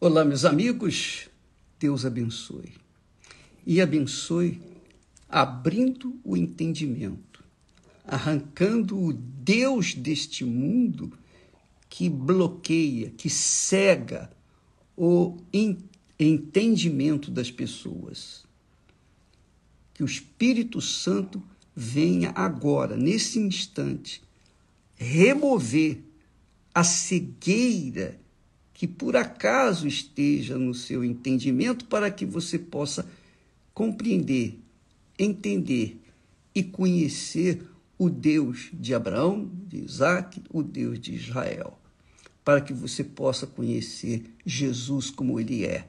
Olá, meus amigos, Deus abençoe. E abençoe abrindo o entendimento, arrancando o Deus deste mundo que bloqueia, que cega o entendimento das pessoas. Que o Espírito Santo venha agora, nesse instante, remover a cegueira que por acaso esteja no seu entendimento para que você possa compreender, entender e conhecer o Deus de Abraão, de Isaac, o Deus de Israel, para que você possa conhecer Jesus como ele é.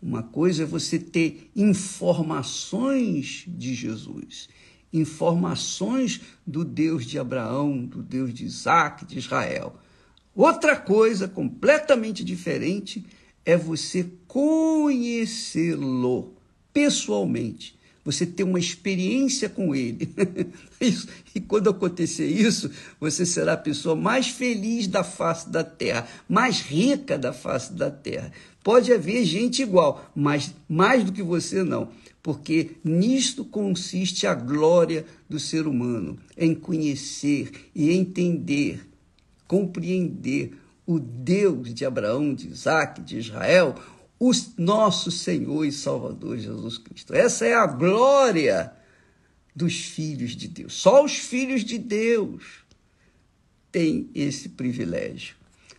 Uma coisa é você ter informações de Jesus, informações do Deus de Abraão, do Deus de Isaac, de Israel. Outra coisa completamente diferente é você conhecê-lo pessoalmente, você ter uma experiência com ele. E quando acontecer isso, você será a pessoa mais feliz da face da terra, mais rica da face da terra. Pode haver gente igual, mas mais do que você não, porque nisto consiste a glória do ser humano, em conhecer e entender, compreender o Deus de Abraão, de Isaac, de Israel, o nosso Senhor e Salvador Jesus Cristo. Essa é a glória dos filhos de Deus. Só os filhos de Deus têm esse privilégio.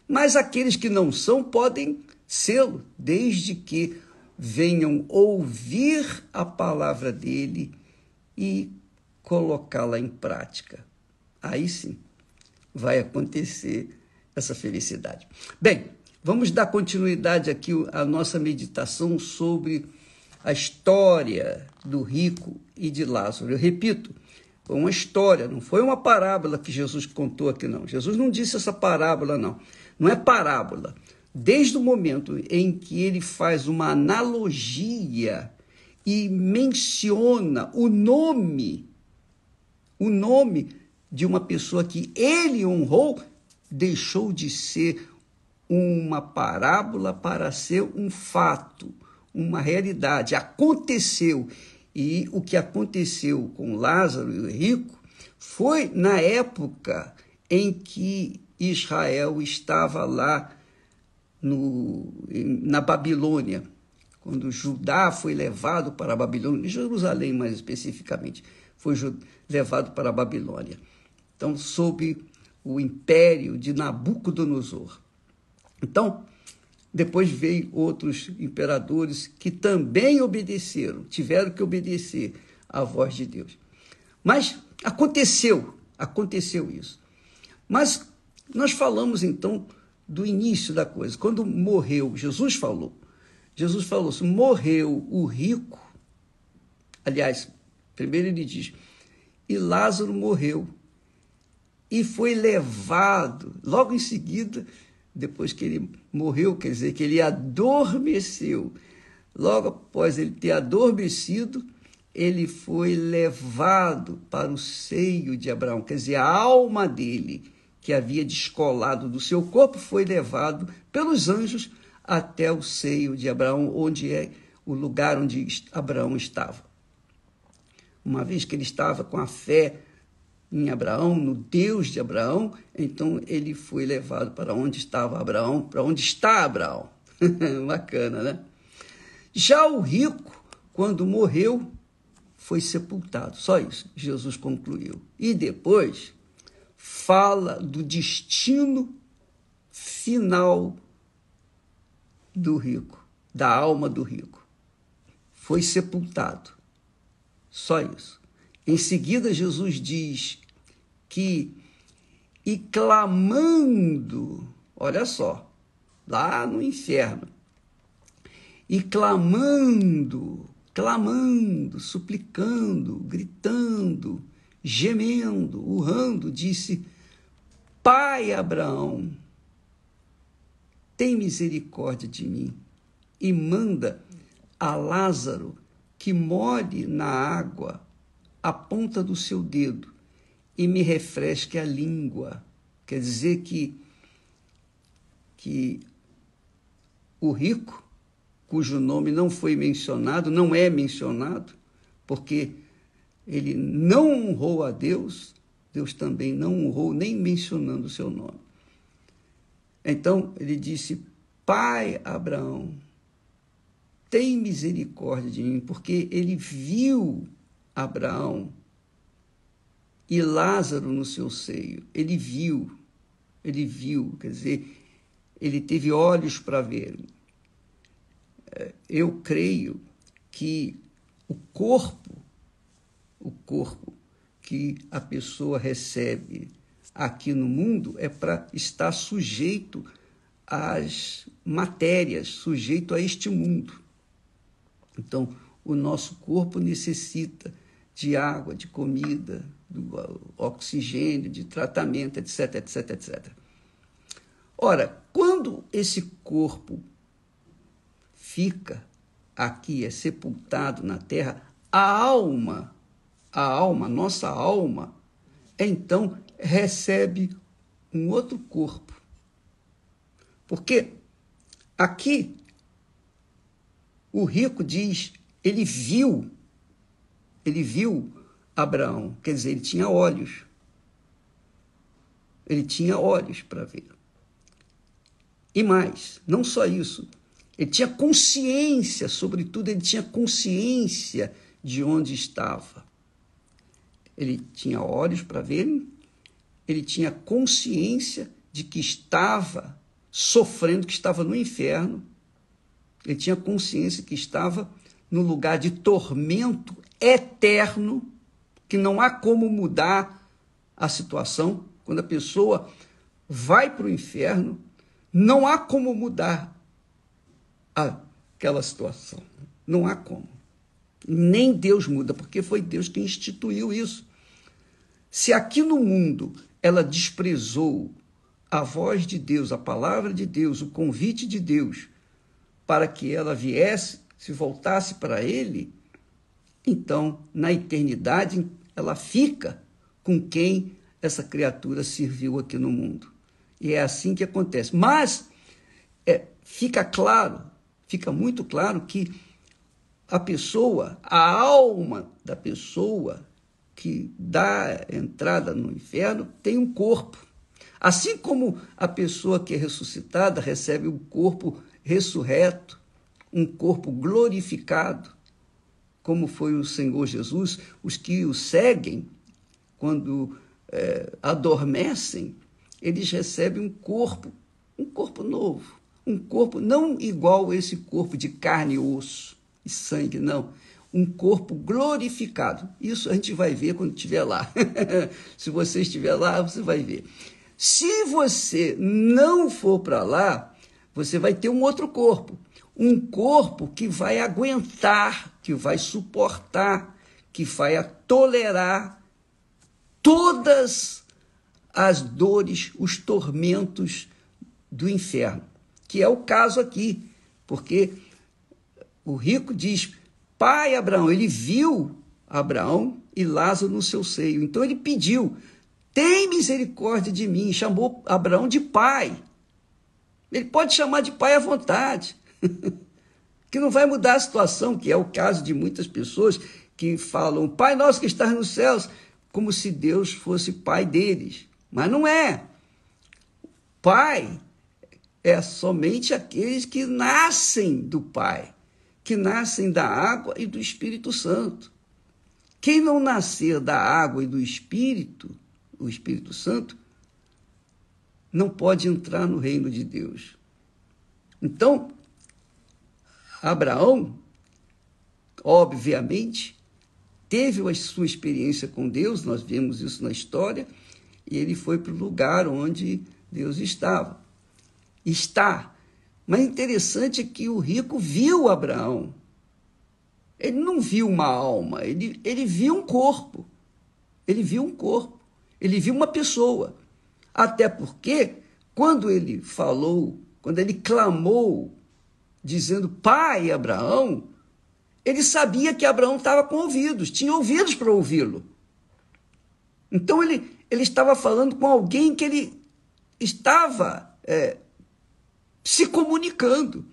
Mas aqueles que não são podem sê-lo, desde que venham ouvir a palavra dele e colocá-la em prática. Aí sim vai acontecer essa felicidade. Bem, vamos dar continuidade aqui à nossa meditação sobre a história do rico e de Lázaro. Eu repito, foi uma história, não foi uma parábola que Jesus contou aqui, não. Jesus não disse essa parábola, não. Não é parábola. Desde o momento em que ele faz uma analogia e menciona o nome de uma pessoa que ele honrou, deixou de ser uma parábola para ser um fato, uma realidade. Aconteceu. E o que aconteceu com Lázaro e o rico foi na época em que Israel estava lá na Babilônia, quando Judá foi levado para a Babilônia, Jerusalém mais especificamente, foi levado para a Babilônia. Então, sob o império de Nabucodonosor. Então, depois veio outros imperadores que também obedeceram, tiveram que obedecer à voz de Deus. Mas aconteceu isso. Mas nós falamos então do início da coisa. Quando morreu, Jesus falou assim, morreu o rico. Aliás, primeiro ele diz, e Lázaro morreu. E foi levado, logo em seguida, depois que ele morreu, quer dizer, que ele adormeceu. Logo após ele ter adormecido, ele foi levado para o seio de Abraão. Quer dizer, a alma dele, que havia descolado do seu corpo, foi levado pelos anjos até o seio de Abraão, onde é o lugar onde Abraão estava. Uma vez que ele estava com a fé em Abraão, no Deus de Abraão, então ele foi levado para onde estava Abraão, para onde está Abraão. Bacana, né? Já o rico, quando morreu, foi sepultado. Só isso, Jesus concluiu. E depois fala do destino final do rico, da alma do rico. Foi sepultado. Só isso. Em seguida, Jesus diz que, e clamando, olha só, lá no inferno, e clamando, suplicando, gritando, gemendo, urrando, disse, Pai Abraão, tem misericórdia de mim e manda a Lázaro que molhe na água a ponta do seu dedo e me refresque a língua. Quer dizer que o rico, cujo nome não foi mencionado, não é mencionado, porque ele não honrou a Deus, Deus também não honrou, nem mencionando o seu nome. Então, ele disse: Pai Abraão, tem misericórdia de mim, porque ele viu Abraão e Lázaro no seu seio. Ele viu, quer dizer, ele teve olhos para ver. Eu creio que o corpo que a pessoa recebe aqui no mundo é para estar sujeito às matérias, sujeito a este mundo. Então, o nosso corpo necessita de água, de comida, do oxigênio, de tratamento, etc, etc, etc. Ora, quando esse corpo fica aqui, é sepultado na terra, nossa alma, então recebe um outro corpo. Porque aqui o rico diz, ele viu Abraão, quer dizer, ele tinha olhos. Ele tinha olhos para ver. E mais, não só isso, ele tinha consciência, sobretudo, ele tinha consciência de onde estava. Ele tinha olhos para ver, ele tinha consciência de que estava sofrendo, que estava no inferno, ele tinha consciência que estava no lugar de tormento eterno, que não há como mudar a situação. Quando a pessoa vai para o inferno, não há como mudar aquela situação. Não há como. Nem Deus muda, porque foi Deus que instituiu isso. Se aqui no mundo ela desprezou a voz de Deus, a palavra de Deus, o convite de Deus, para que ela viesse, se voltasse para Ele, então, na eternidade, ela fica com quem essa criatura serviu aqui no mundo. E é assim que acontece. Mas fica muito claro que a alma da pessoa que dá entrada no inferno tem um corpo. Assim como a pessoa que é ressuscitada recebe um corpo ressurreto, um corpo glorificado, como foi o Senhor Jesus, os que o seguem, quando adormecem, eles recebem um corpo novo, um corpo não igual a esse corpo de carne, osso e sangue, não, um corpo glorificado. Isso a gente vai ver quando estiver lá. Se você estiver lá, você vai ver. Se você não for para lá, você vai ter um outro corpo, um corpo que vai aguentar, que vai suportar, que vai tolerar todas as dores, os tormentos do inferno, que é o caso aqui, porque o rico diz: Pai Abraão, ele viu Abraão e Lázaro no seu seio, então ele pediu: tem misericórdia de mim, chamou Abraão de pai. Ele pode chamar de pai à vontade, que não vai mudar a situação, que é o caso de muitas pessoas que falam: Pai nosso que estás nos céus, como se Deus fosse pai deles. Mas não é. Pai é somente aqueles que nascem do Pai, que nascem da água e do Espírito Santo. Quem não nascer da água e do Espírito, o Espírito Santo, não pode entrar no reino de Deus. Então, Abraão, obviamente, teve a sua experiência com Deus, nós vemos isso na história, e ele foi para o lugar onde Deus estava. Está. Mas interessante é que o rico viu Abraão. Ele não viu uma alma, ele viu um corpo. Ele viu um corpo. Ele viu uma pessoa. Até porque, quando ele falou, quando ele clamou, dizendo Pai Abraão, ele sabia que Abraão estava com ouvidos, tinha ouvidos para ouvi-lo. Então ele estava falando com alguém que ele estava se comunicando.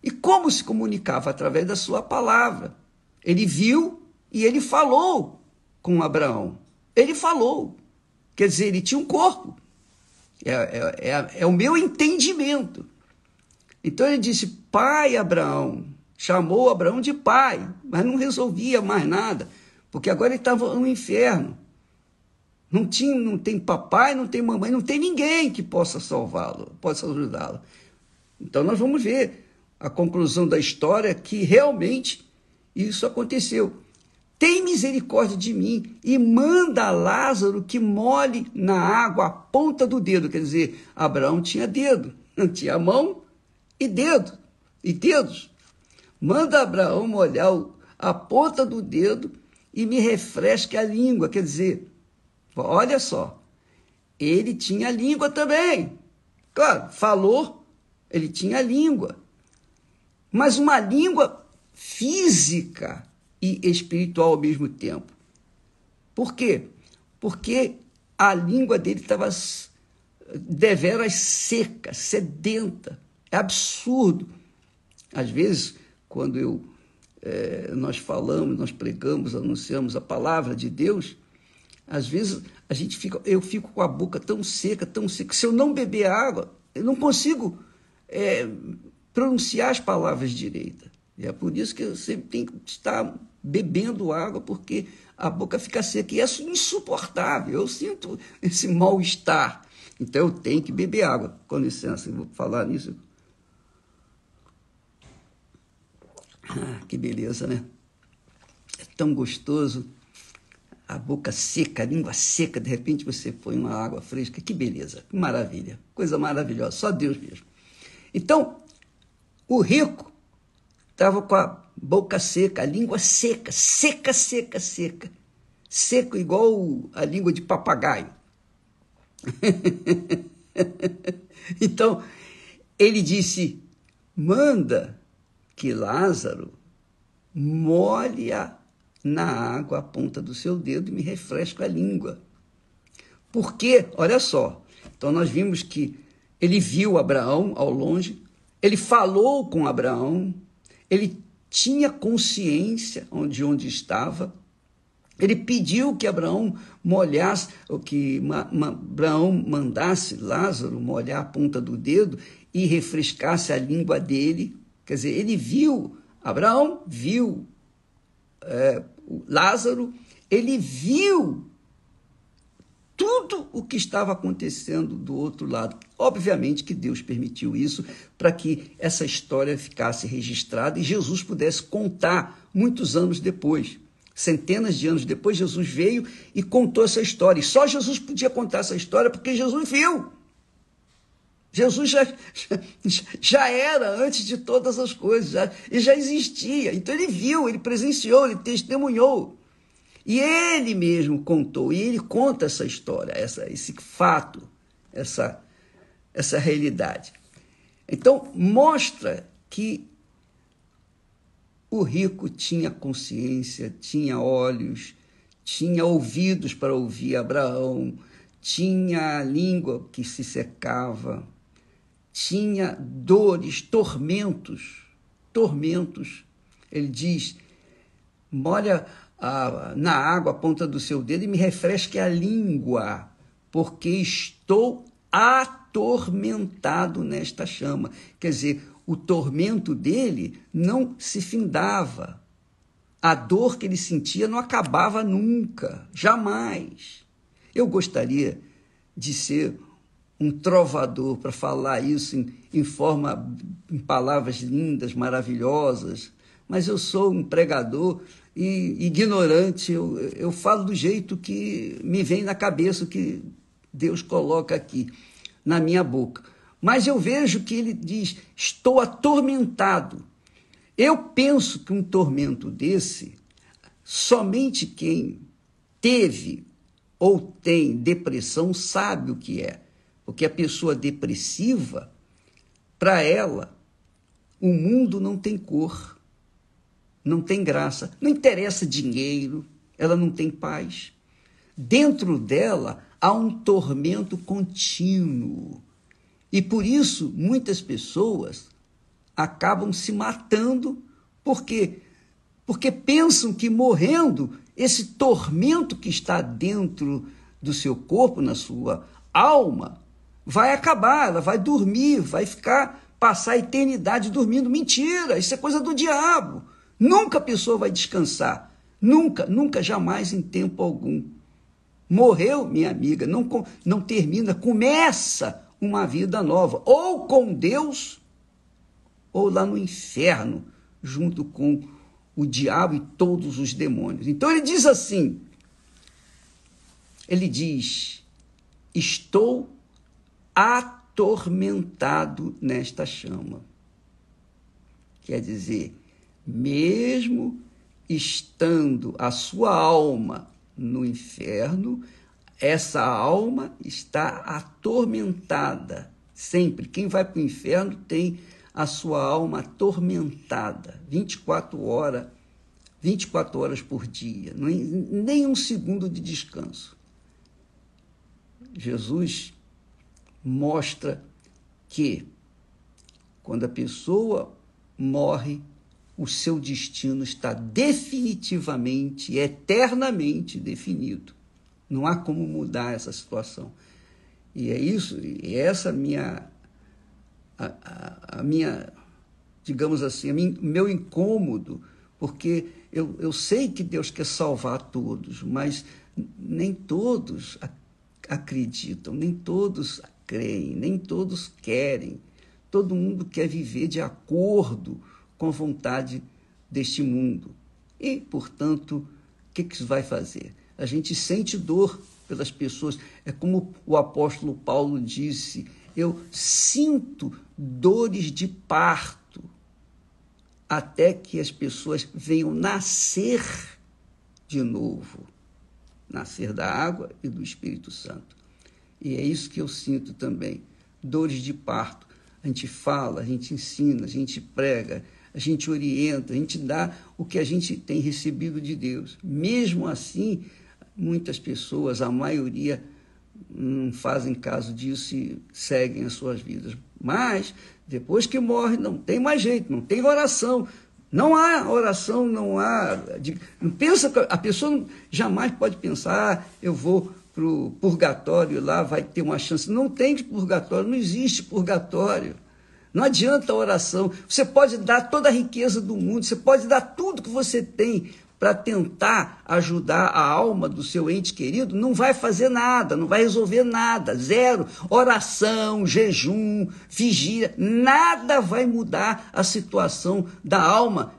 E como se comunicava? Através da sua palavra. Ele viu e ele falou com Abraão. Ele falou. Quer dizer, ele tinha um corpo. É o meu entendimento. Então ele disse, pai Abraão. Chamou Abraão de pai, mas não resolvia mais nada, porque agora ele estava no inferno. Não tem papai, não tem mamãe, não tem ninguém que possa salvá-lo, possa ajudá-lo. Então nós vamos ver a conclusão da história que realmente isso aconteceu. Tem misericórdia de mim e manda Lázaro que molhe na água a ponta do dedo. Quer dizer, Abraão tinha dedo, tinha mão e dedo, e dedos. Manda Abraão molhar a ponta do dedo e me refresque a língua. Quer dizer, olha só, ele tinha língua também. Claro, falou, ele tinha língua. Mas uma língua física e espiritual ao mesmo tempo. Por quê? Porque a língua dele estava deveras seca, sedenta. É absurdo. Às vezes, quando nós falamos, nós pregamos, anunciamos a palavra de Deus, às vezes eu fico com a boca tão seca, que se eu não beber água, eu não consigo pronunciar as palavras direito. E é por isso que eu sempre tenho que estar bebendo água, porque a boca fica seca. E é insuportável, eu sinto esse mal-estar. Então eu tenho que beber água. Com licença, eu vou falar nisso. Que beleza, né? É tão gostoso, a boca seca, a língua seca, de repente você põe uma água fresca, que beleza, que maravilha, coisa maravilhosa, só Deus mesmo. Então, o rico estava com a boca seca, a língua seca, seco igual a língua de papagaio. Então, ele disse, manda que Lázaro molhe na água a ponta do seu dedo e me refresque a língua. Porque, olha só, então nós vimos que ele viu Abraão ao longe, ele falou com Abraão, ele tinha consciência de onde estava, ele pediu que Abraão molhasse, ou que Abraão mandasse Lázaro molhar a ponta do dedo e refrescasse a língua dele. Quer dizer, ele viu, Abraão viu Lázaro, ele viu tudo o que estava acontecendo do outro lado. Obviamente que Deus permitiu isso para que essa história ficasse registrada e Jesus pudesse contar muitos anos depois. Centenas de anos depois, Jesus veio e contou essa história. E só Jesus podia contar essa história porque Jesus viu. Jesus já era antes de todas as coisas, já existia. Então ele viu, ele presenciou, ele testemunhou. E ele mesmo contou, e ele conta essa história, esse fato, essa realidade. Então mostra que o rico tinha consciência, tinha olhos, tinha ouvidos para ouvir Abraão, tinha língua que se secava, tinha dores, tormentos. Ele diz, molha na água a ponta do seu dedo e me refresque a língua, porque estou atormentado nesta chama. Quer dizer, o tormento dele não se findava. A dor que ele sentia não acabava nunca, jamais. Eu gostaria de ser um trovador para falar isso em palavras lindas, maravilhosas, mas eu sou um pregador e ignorante, eu falo do jeito que me vem na cabeça, o que Deus coloca aqui na minha boca. Mas eu vejo que ele diz, estou atormentado. Eu penso que um tormento desse, somente quem teve ou tem depressão sabe o que é. Porque a pessoa depressiva, para ela, o mundo não tem cor, não tem graça, não interessa dinheiro, ela não tem paz. Dentro dela há um tormento contínuo. E por isso muitas pessoas acabam se matando porque pensam que morrendo, esse tormento que está dentro do seu corpo, na sua alma, vai acabar, ela vai dormir, vai passar a eternidade dormindo. Mentira, isso é coisa do diabo. Nunca a pessoa vai descansar, nunca, nunca, jamais, em tempo algum. Morreu, minha amiga, não termina, começa uma vida nova, ou com Deus, ou lá no inferno, junto com o diabo e todos os demônios. Então ele diz assim, ele diz, estou atormentado nesta chama. Quer dizer, mesmo estando a sua alma no inferno, essa alma está atormentada sempre. Quem vai para o inferno tem a sua alma atormentada 24 horas por dia, nem um segundo de descanso. Jesus mostra que quando a pessoa morre, o seu destino está definitivamente, eternamente definido. Não há como mudar essa situação. E é isso, e essa a minha, digamos assim, meu incômodo, porque eu sei que Deus quer salvar todos, mas nem todos acreditam, nem todos creem, nem todos querem. Todo mundo quer viver de acordo com a vontade deste mundo. E, portanto, o que isso vai fazer? A gente sente dor pelas pessoas. É como o apóstolo Paulo disse, eu sinto dores de parto até que as pessoas venham nascer de novo, nascer da água e do Espírito Santo. E é isso que eu sinto também, dores de parto. A gente fala, a gente ensina, a gente prega, a gente orienta, a gente dá o que a gente tem recebido de Deus. Mesmo assim, muitas pessoas, a maioria, não fazem caso disso e seguem as suas vidas. Mas, depois que morre, não tem mais jeito, não tem oração. Não há oração, não há... Não pensa, a pessoa jamais pode pensar, eu vou para o purgatório lá, vai ter uma chance. Não tem purgatório, não existe purgatório. Não adianta a oração. Você pode dar toda a riqueza do mundo, você pode dar tudo que você tem para tentar ajudar a alma do seu ente querido, não vai fazer nada, não vai resolver nada, zero. Oração, jejum, vigília, nada vai mudar a situação da alma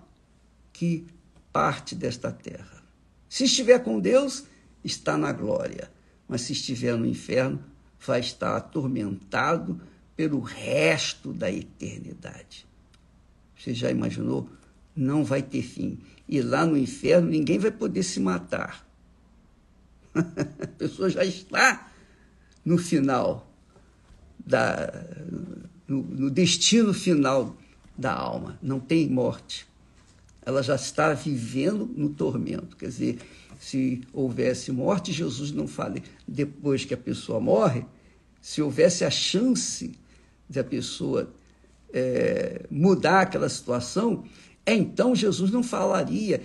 que parte desta terra. Se estiver com Deus, está na glória, mas se estiver no inferno, vai estar atormentado pelo resto da eternidade. Você já imaginou? Não vai ter fim. E lá no inferno ninguém vai poder se matar. A pessoa já está no final, no destino final da alma. Não tem morte. Ela já está vivendo no tormento. Quer dizer, se houvesse morte, Jesus não fala. Depois que a pessoa morre, se houvesse a chance de a pessoa mudar aquela situação, então Jesus não falaria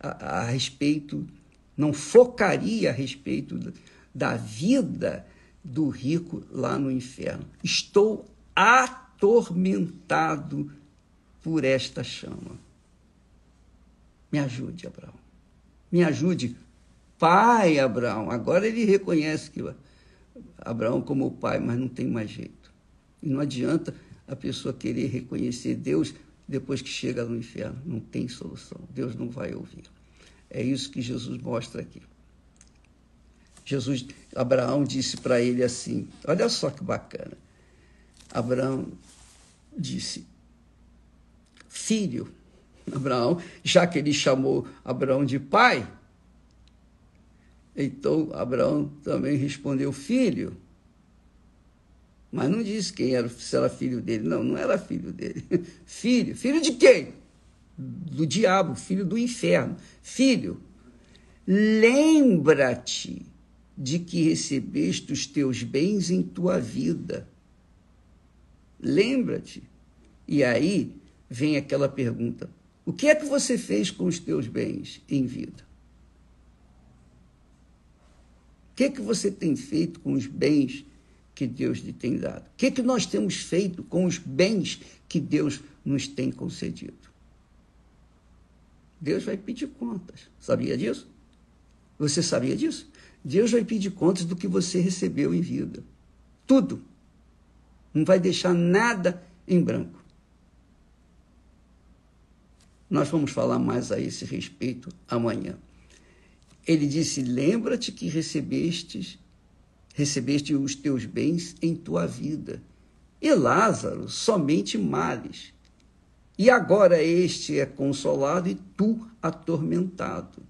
a respeito, não focaria a respeito da vida do rico lá no inferno. Estou atormentado por esta chama. Me ajude, Abraão. Me ajude, pai Abraão. Agora ele reconhece que Abraão como pai, mas não tem mais jeito. E não adianta a pessoa querer reconhecer Deus depois que chega no inferno. Não tem solução. Deus não vai ouvir. É isso que Jesus mostra aqui. Abraão disse para ele assim, olha só que bacana. Abraão disse, filho, Abraão, já que ele chamou Abraão de pai, então Abraão também respondeu filho, mas não disse quem era, se era filho dele. Não era filho dele. Filho de quem? Do diabo, filho do inferno. Filho, lembra-te de que recebeste os teus bens em tua vida. Lembra-te. E aí vem aquela pergunta: o que é que você fez com os teus bens em vida? O que é que você tem feito com os bens que Deus lhe tem dado? O que é que nós temos feito com os bens que Deus nos tem concedido? Deus vai pedir contas. Sabia disso? Você sabia disso? Deus vai pedir contas do que você recebeu em vida. Tudo. Não vai deixar nada em branco. Nós vamos falar mais a esse respeito amanhã. Ele disse: lembra-te que recebeste os teus bens em tua vida. E Lázaro, somente males. E agora este é consolado e tu atormentado.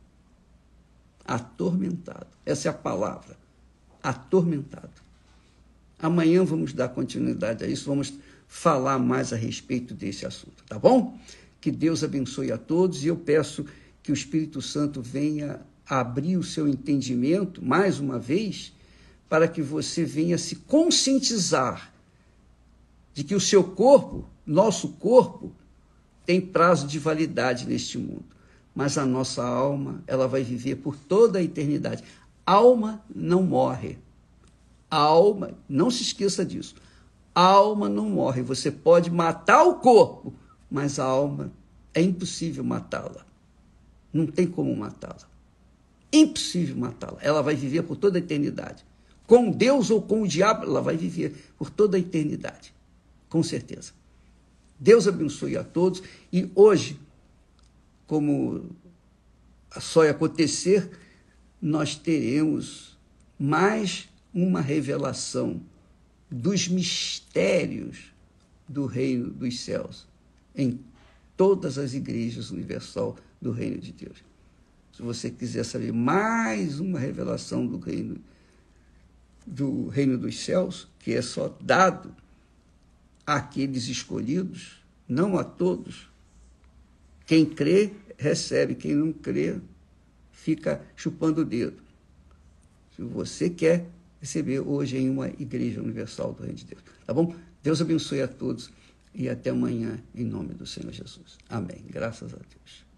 Atormentado. Essa é a palavra. Atormentado. Amanhã vamos dar continuidade a isso, vamos falar mais a respeito desse assunto, tá bom? Que Deus abençoe a todos e eu peço que o Espírito Santo venha abrir o seu entendimento, mais uma vez, para que você venha se conscientizar de que o seu corpo, nosso corpo, tem prazo de validade neste mundo, mas a nossa alma, ela vai viver por toda a eternidade. Alma não morre. A alma, não se esqueça disso, a alma não morre. Você pode matar o corpo, mas a alma é impossível matá-la. Não tem como matá-la. Impossível matá-la. Ela vai viver por toda a eternidade. Com Deus ou com o diabo, ela vai viver por toda a eternidade. Com certeza. Deus abençoe a todos. E hoje, como só acontecer, nós teremos mais uma revelação dos mistérios do reino dos céus em todas as igrejas universal do reino de Deus. Se você quiser saber mais uma revelação do reino dos céus, que é só dado àqueles escolhidos, não a todos. Quem crê, recebe. Quem não crê, fica chupando o dedo. Se você quer receber hoje em uma igreja universal do reino de Deus. Tá bom? Deus abençoe a todos e até amanhã, em nome do Senhor Jesus. Amém. Graças a Deus.